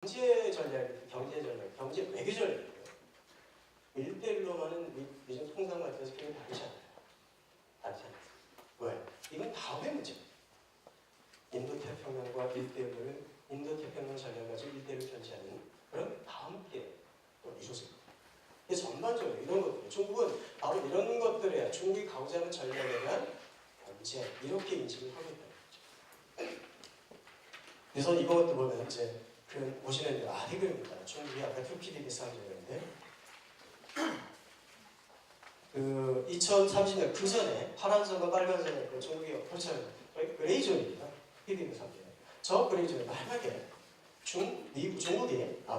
경제 전략, 경제 외교 전략이에요. 1대1로만은 미중 통상 관점에서 굉장히 다르지 않아요. 다르지 않아요. 왜? 이건 다음의 문제예요. 인도태평양과 1대1을 인도태평양 전략을 가지고 1대1을 견제하는 그런 다음 게 이루어집니다. 그래서 전반적으로 이런 것들, 중국은 바로 이런 것들에 중국이 가고자 하는 전략에 대한 견제, 이렇게 인식을 하고 있다는 거죠. 그래서 이것도 보면 이제 보시는 대로 아래그림입니다. 중국이 아까 2PDB 상징인데 2030년 그 전에 파란선과 빨간선을 중국이 펼쳐는 그레이존입니다. PDB 상징. 저 그레이존이 만약에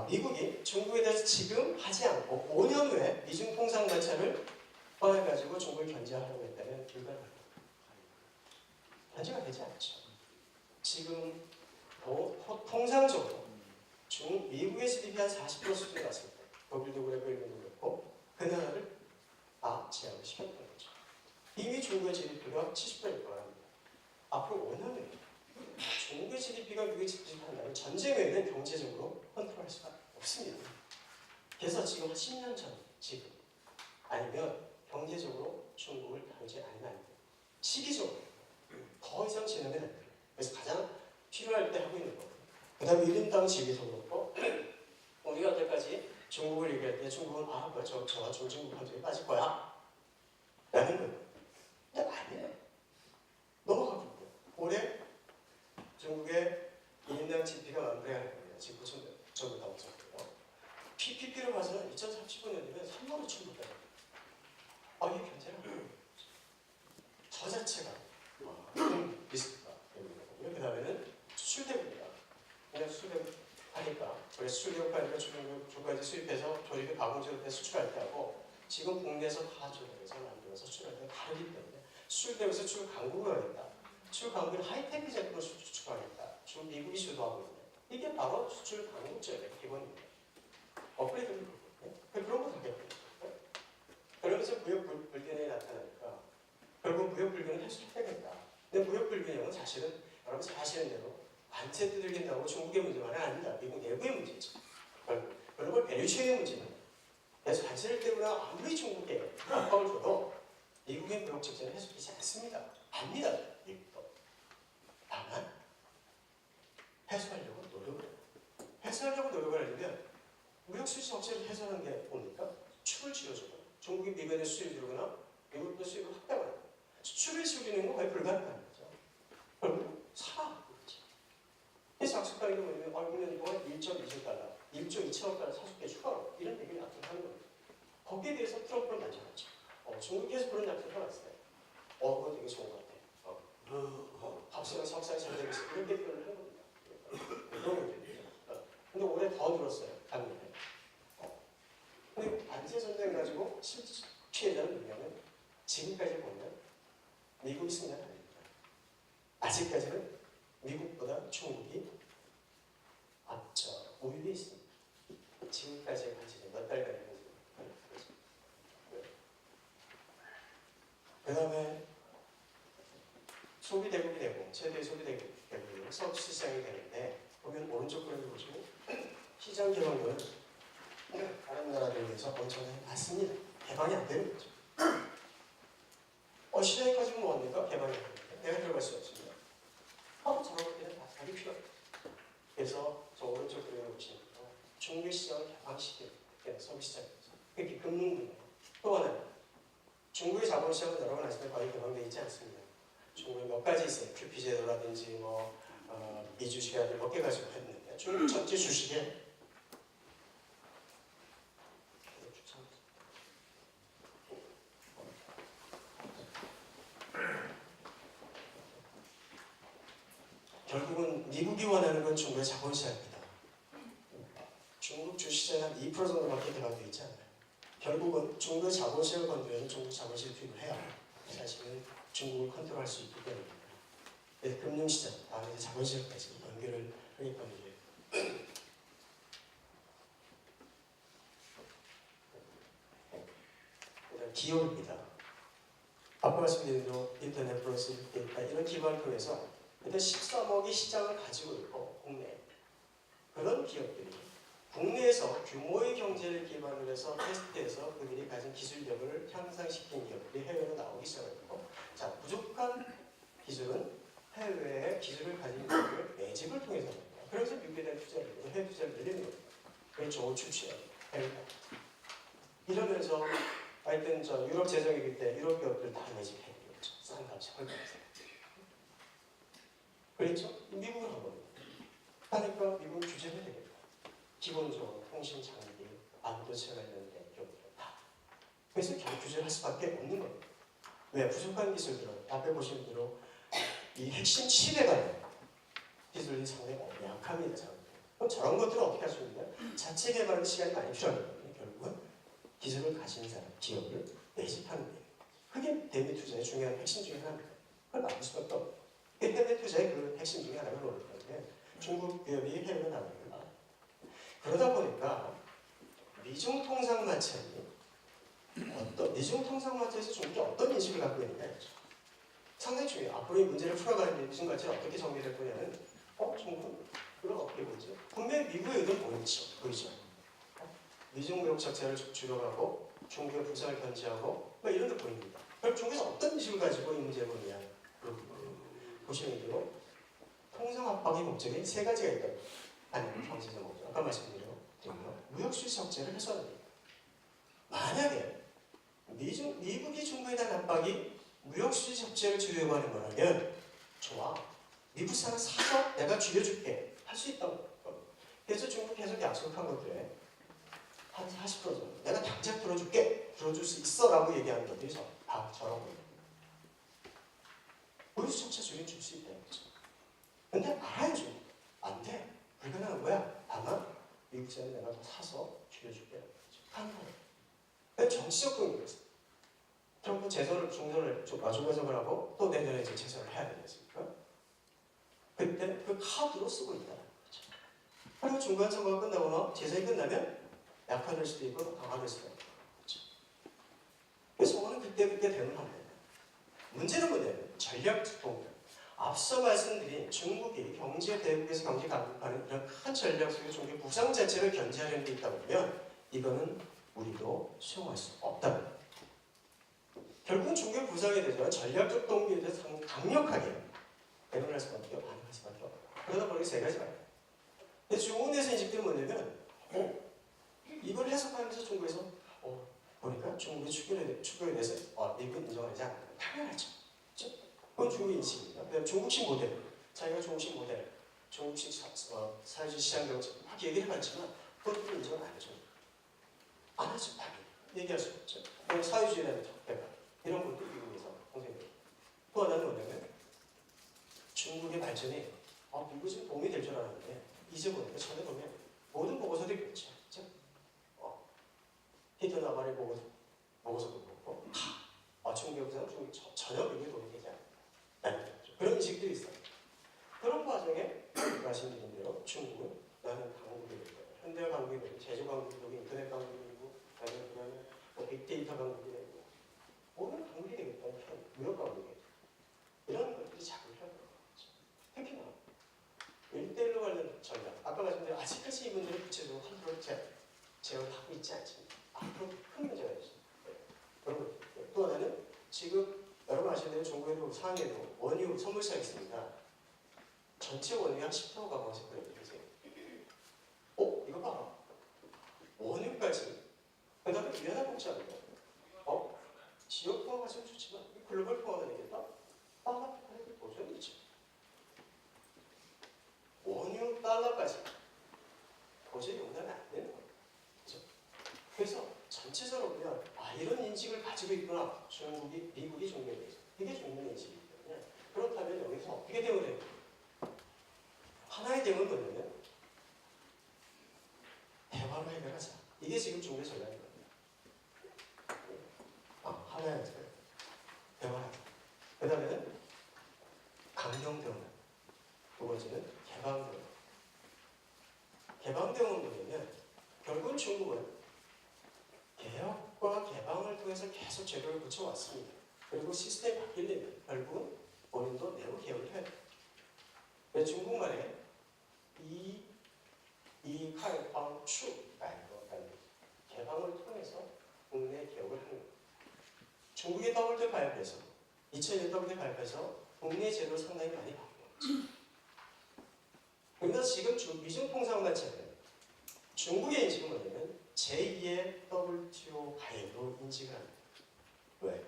미국이 중국에 대해서 지금 하지 않고 5년 후에 미중 통상 관찰을 꺼내가지고 중국을 견제하려고 했다면 불가능합니다. 견제가 되지 않죠. 지금 통상적으로 미국의 GDP 한 40% 수준에 갔을 때 독일도 그렇고 일본도 그렇고 그 나라를 제압을 시켰던 거죠. 이미 중국의 GDP가 70%일 거랍니다. 앞으로 5년 후에 중국의 GDP가 미국의 GDP를 한다면 전쟁 외에는 경제적으로 컨트롤할 수가 없습니다. 그래서 지금 한 10년 전 지금 아니면 경제적으로 중국을 다루지 않으면 안 돼요. 시기적으로 더 이상 지나면 안 돼요. 그래서 가장 필요할 때 하고 있는 거예요. 그 다음에 1인당 지위도 그렇고 우리가 여태까지 중국을 얘기할 때 중국은 저와 중진국 관계에 빠질 거야 라는 거예요. 근데 아니에요. 넘어가고 있고요. 올해 중국의 1인당 GDP가 만불해야 겁니다. 지금 9천 다 없었고요. PPP로 봐서는 2035년이면 3만 5천 불 빼요. 이게 견제라고. 저 자체가 리스크가 되는 거고요. 그 다음에는 수출대국입니다. 그냥 수출대국하니까 그래서 수출대국하니까 중국까지 수입해서 조립해 가공제로 수출할 때하고 지금 국내에서 다 조립해서 만들어서 수출할 때 다르기 때문에 수출대국에서 수출 강국을 하겠다. 수출 강국은 하이테크 제품을 수출하겠다. 지금 미국이 주도하고 있는 이게 바로 수출 강국제의 기본입니다. 업그레이드를 그렇거든요. 그런 거 하겠거든요. 그러면서 무역 불균형이 나타나니까 결국 무역 불균형을 해소해야 되겠다. 근데 무역 불균형은 사실은 여러분 잘 아시는 대로 관세 두들긴다고 중국의 문제만은 아닙니다. 미국 내부의 문제죠. 글로벌 밸류체인의 문제입니다. 그래서 관세를 때문에 아무리 중국에 압박을 줘도 미국의 무역 적자는 해소되지 않습니다. 압니다. 미국도. 다만 해소하려고 노력을 해요. 해소하려고 노력을 하려면 무역 수지 적자를 해소하는 게 뭡니까? 수출을 줄여주고 중국이 미국에 수입을 줄거나 미국도 수입을 확대하는 거예요. 수출을 줄이는 건 거의 불가능한 거죠. 결국 사라. 그래서 악습하는 게 뭐냐면 1년 동안 1.2조 1조 2천억 달러 사수께 추가로 이런 얘기를 약속하는 겁니다. 거기에 대해서 트럼프를 만져봤죠. 중국에서 그런 약속을 해왔어요. 그거 되게 좋은 것 같아. 합수가 석상이 잘 되고 있어. 이렇게 표현을 한 겁니다. 그런 문제죠. 근데 올해 더 들었어요. 작년에. 근데 관세 전쟁 가지고 실제 피해자는 누구냐면 지금까지 보면 미국이 승리는 아닙니다. 아직까지는 미국보다 중국이 우위에 있습니다. 지금까지의 관세는 몇 달간의 관세는. 그 다음에 소비대국이 되고 최대 소비대국이 서비스 시장이 되는데 보면 오른쪽 그림을 보시고 시장 개방률은 다른 나라들에 비해서 엄청나게 낮습니다. 개방이 안 되는 거죠. 시장이 커지면 뭡니까? 개방이 안 됩니다. 내가 들어갈 수 없습니다. 저런 것들은 다 답이 필요합니다. 그래서 저 오른쪽 그림을 보시면 중국 시장을 개방시키는 서비스 시장에서 그게 금융분야. 또 하나는 중국의 자본시장은 여러분 아시다시피 거의 개방되어 있지 않습니다. 중국에 몇 가지 있어요. QP 제도라든지 미주시가들 몇 개 가지고 했는데 중국 전체 주식에 결국은 미국이 원하는 건 중국의 자본시장입니다. 중국 주식시장이 한 2% 정도밖에 개방되어 있지 않아요. 결국은 중국의 자본시장을 건드려서 중국 자본시장 투입을 해야 사실은 중국을 컨트롤할 수 있기 때문입니다. 그래서 금융시장, 다음에 자본시장까지 연결을 하게끔 이제 기업입니다. 아까 말씀드린 대로 인터넷 플러스 빅데이터 이런 기반을 통해서 일단 13억이 시장을 가지고 있고 국내에 그 그런 기업들이 국내에서 규모의 경제를 기반으로 해서 테스트해서 그들이 가진 기술력을 향상시킨 기업들이 해외로 나오기 시작했고, 자, 부족한 기술은 해외에 기술을 가진 기업을 매집을 통해서 합니다. 그래서 미국에 대한 투자를 늘리고 해외 투자를 늘리는 겁니다. 그게 좋은 출시예요. 이러면서 하여튼 저 유럽 재정위기 때 유럽 기업들 다 매집해. 싼 값에 헐값에. 그랬죠? 미국은 한 겁니다. 하니까 미국은 규제를 되겠다. 기본적으로 통신 장비, 반도체 관련된 기업들 다. 그래서 결국 규제를 할 수밖에 없는 겁니다. 왜? 부족한 기술들은 앞에 보시는 대로 이 핵심 칩에 관한 기술이 상당히 약합니다. 그럼 저런 것들은 어떻게 할 수 있냐? 자체 개발하는 시간이 많이 필요하거든요. 결국은 기술을 가진 사람, 기업을 매집하는 거예요. 그게 대미 투자의 중요한 핵심 중에 하나입니다. 그걸 막을 수밖에 없고, 해외 투자의 그 핵심 중에 하나가 그렇기 때문에 중국 기업이 해외로 나가는 거예요. 그러다 보니까 미중 통상 마찰이 미중 통상 마찰에서 중국이 어떤 인식을 갖고 있느냐죠. 상당히 중요해요. 앞으로 이 문제를 풀어가는 미중 가치를 어떻게 정리될 거냐는 중국은 그걸 어떻게 보죠? 분명히 미국의 의도는 보이죠. 미중 무역 적자를 줄여가고 중국의 부상을 견제하고 이런 데 보입니다. 그럼 중국에서 어떤 인식을 가지고 이 문제를 보느냐 보시는 대로 통상 압박의 목적이 세 가지가 있다고. 아니, 경제적 목적. 아까 말씀드린 무역 수지 적자를 해소하는 겁니다. 만약에 미국이 중국에 대한 압박이 무역 수지 적자를 줄이려고 하는 거라면 좋아. 미국 산을 사서 내가 줄여줄게. 할 수 있다고. 그래서 중국 계속 약속한 것들에 한 40% 정도 내가 당장 풀어줄게. 풀어줄 수 있어 라고 얘기하는 것들이 다 저런 거예요. 무역 수지 적자 줄이면 줄 수 있다는 거죠. 근데 알아야죠. 안 돼. 불가능한 거야. 다만 미국 산을 내가 더 사서 줄여줄게. 하는 거예요. 정치적 동의가 있어요. 트럼프 중선을 중간선거를 하고 또 내년에 이제 재선을 해야 되지 않습니까? 그때 그 카드로 쓰고 있다는 거죠. 그리고 중간선거가 끝나거나 재선이 끝나면 약화될 수도 있고 강화될 수도 있고. 그렇죠. 그래서 저는 그때 대응합니다. 문제는 뭐냐면 전략적 동의. 앞서 말씀드린 중국이 경제 대국에서 경제 강국하는 이런 큰 전략 속에 중국의 부상 자체를 견제하려는 게 있다 보면 이거는 우리도 수용할 수 없다. 결국은 중국의 부상에 대해서 전략적 동기에 대해서 상당히 강력하게 대응할 수밖에 없고 반응할 수밖에 없고 그러다 보니 세 가지가 있어요. 근데 중국 내에서 인식된 뭐냐면 이걸 해석하면서 중국에서 보니까 중국의 추격에 대해서 미국은 인정하지 않는다. 당연하죠. 그렇죠? 그건 중국의 인식입니다. 그다음에 중국식 모델, 자기가 중국식 모델, 중국식 사회주의 시장 경제 막 얘기를 하지만 그것도 인정을 안 해줘. 안 하죠. 당연히. 얘기할 수 없죠. 사회주의에 대한 적대감 이런 것도 미국에서 선생님. 또 하나는 뭐냐면 중국의 발전이 미국이 지금 도움이 될 줄 알았는데 이제 보니까 전에 보면 모든 보고서들이 그렇죠. 그렇죠? 히트 나발의 보고서도 그렇고 중국의 부상은 전혀 미국에 도움이 되지 않는다. 그런 인식들이 있어요. 그런 과정에 말씀드린 대로 중국은 나는 강국이 되겠다. 현대 강국이 되고 제조 강국이 되고 인터넷 강국이 되고 그다음에 빅데이터 강국이 되고 모든 강국이 되겠다는 무역 강국이 되겠다. 이런 것들이 자꾸 필요한 거죠. 특히나 1대1로 관련 전략. 아까 말씀드린 아직까지 이 문제를 구체적으로 컨트롤 제어를 하고 있지 않습니다. 앞으로 큰 문제가 되죠. 여러분 또 하나는 지금 여러분 아시는 대로 중국에도 상해에도 원유 선물사가 있습니다. 전체 원유의 한 10%가 강세거든요. 이거 봐. 원유까지. 그 다음에 위안화 복지합니다. 지역 통화가 좀 좋지만 글로벌 통화가 되겠다? 달러 패널이 도저히 있죠. 원유 달러까지 도저히 용납이 안 되는 거예요. 그렇죠? 그래서 전체적으로 보면 이런 인식을 가지고 있구나. 미국이 중국에 대해서. 이게 중요한 인식이기 때문에 그렇다면 여기서 어떻게 대응을 해요? 하나의 대응은 뭐냐면 대화로 해결하자. 이게 지금 중국의 전략이거든요. 하나의 대화하자. 그 다음에는 강경대응. 두 번째는 개방대응. 개방대응은 뭐냐면 결국은 중국은 개혁과 개방을 통해서 계속 제도를 붙여왔습니다. 그리고 시스템이 바뀌려면 결국은 본인도 내부 개혁을 해야 돼요. 중국만의 이 이칼방추라는 개방을 통해서 국내 개혁을 하는 겁니다. 중국의 WTO 가입해서 2001년 WTO 가입해서 국내 제도를 상당히 많이 바꾸었죠. 그러나 지금 미중 통상만 제는 중국의 인식은 뭐냐면 제2의 WTO 가입으로 인식을 합니다. 왜?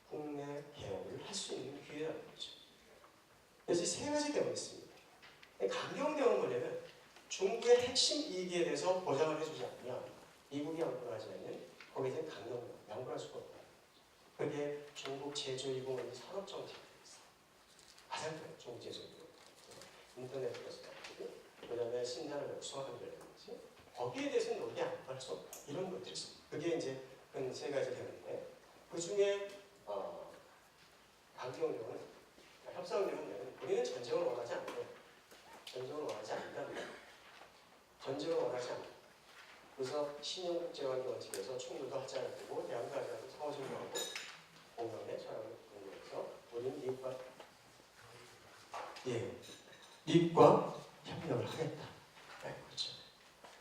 국내 개혁을 할 수 있는 기회라는 거죠. 그래서 이 세 가지 대응이 있습니다. 강경 대응은 뭐냐면 중국의 핵심 이익에 대해서 보장을 해주지 않으면 미국이 양보를 하지 않으면 거기에 대한 강경 대응, 양보할 수가 없다. 그게 중국 제조20 산업정책이 있어요. 가장 큰 중국 제조20 인터넷 플러스 그 다음에 신장을 역수화한다든지 거기에 대해서는 우리 양보할 수 없다. 이런 것들이 있습니다. 그게 이제 세 가지 되는데 그 중에 강경령은 협상령은 우리는 전쟁을 원하지 않고 전쟁을 원하지 않는답니다. 전쟁을 원하지 않고 그래서 신용국제관계 원칙에서 충돌도 하지 않고 대항도 하지 않고 상호존중하고 공감의 철학을 공유해서 우리는 미국과 협력을 하겠다. 네, 그렇죠.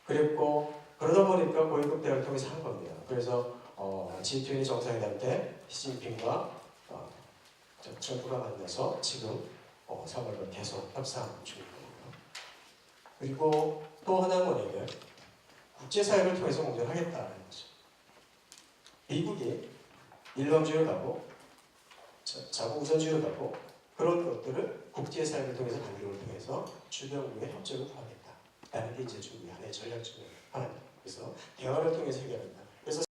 그랬고 그러다 보니까 고위급 대화를 통해서 한 겁니다. 그래서 G20 정상회담 때 시진핑과 트럼프가 만나서 지금 3월로 계속 협상 중입니다. 그리고 또 하나는 뭐냐면 국제사회를 통해서 공존하겠다는 거죠. 미국이 일방주의를 가고 자국 우선주의를 가고 그런 것들을 국제사회를 통해서 단계를 통해서 주변국의 협조를 구하겠다. 라는 게 이제 중국의 하나의 전략 중에 하나입니다. 그래서 대화를 통해서 해결한다. 그래서